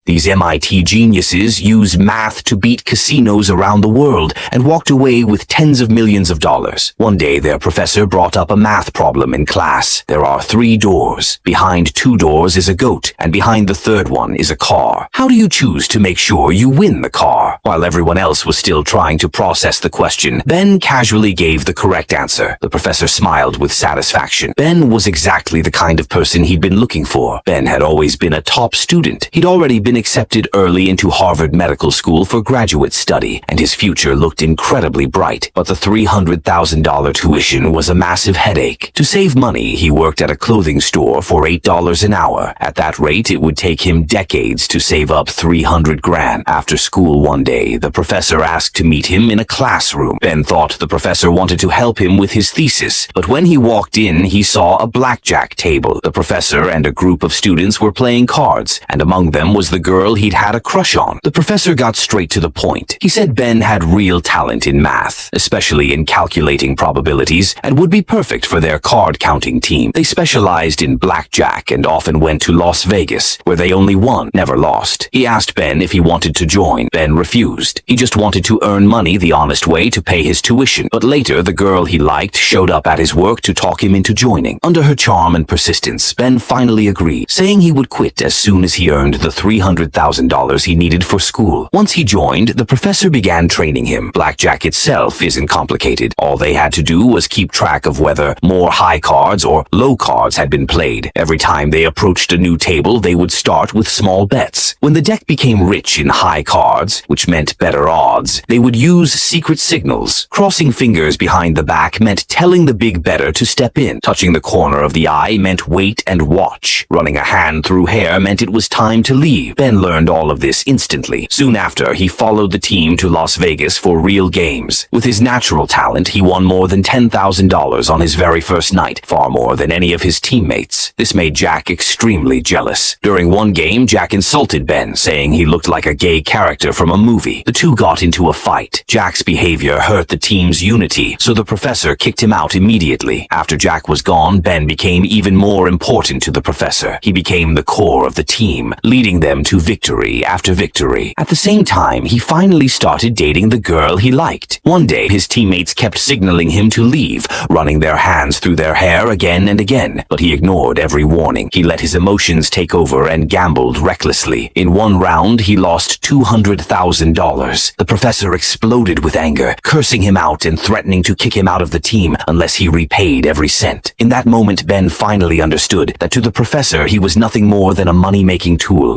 These MIT geniuses used math to beat casinos around the world and walked away with tens of millions of dollars. One day, their professor brought up a math problem in class. There are 3 doors. Behind 2 doors is a goat, and behind the third one is a car. How do you choose to make sure you win the car? While everyone else was still trying to process the question, Ben casually gave the correct answer. The professor smiled with satisfaction. Ben was exactly the kind of person he'd been looking for. Ben had always been a top student. He'd already been accepted early into Harvard Medical School for graduate study, and his future looked incredibly bright. But the $300,000 tuition was a massive headache. To save money, he worked at a clothing store for $8 an hour. At that rate, it would take him decades to save up $300 grand. After school one day, the professor asked to meet him in a classroom. Ben thought the professor wanted to help him with his thesis, but when he walked in, he saw a blackjack table. The professor and a group of students were playing cards, and among them was the girl he'd had a crush on. The professor got straight to the point. He said Ben had real talent in math, especially in calculating probabilities, and would be perfect for their card-counting team. They specialized in blackjack and often went to Las Vegas, where they only won, never lost. He asked Ben if he wanted to join. Ben refused. He just wanted to earn money the honest way to pay his tuition. But later, the girl he liked showed up at his work to talk him into joining. Under her charm and persistence, Ben finally agreed, saying he would quit as soon as he earned the $300,000 he needed for school. Once he joined, the professor began training him. Blackjack itself isn't complicated. All they had to do was keep track of whether more high cards or low cards had been played. Every time they approached a new table, they would start with small bets. When the deck became rich in high cards, which meant better odds, they would use secret signals. Crossing fingers behind the back meant telling the big bettor to step in. Touching the corner of the eye meant wait and watch. Running a hand through hair meant it was time to leave. Ben learned all of this instantly. Soon after, he followed the team to Las Vegas for real games. With his natural talent, he won more than $10,000 on his very first night, far more than any of his teammates. This made Jack extremely jealous. During one game, Jack insulted Ben, saying he looked like a gay character from a movie. The two got into a fight. Jack's behavior hurt the team's unity, so the professor kicked him out immediately. After Jack was gone, Ben became even more important to the professor. He became the core of the team, leading them to victory after victory. At the same time, he finally started dating the girl he liked. One day, his teammates kept signaling him to leave, running their hands through their hair again and again, but he ignored every warning. He let his emotions take over and gambled recklessly. In one round, he lost $200,000. The professor exploded with anger, cursing him out and threatening to kick him out of the team unless he repaid every cent. In that moment, Ben finally understood that to the professor, he was nothing more than a money-making tool.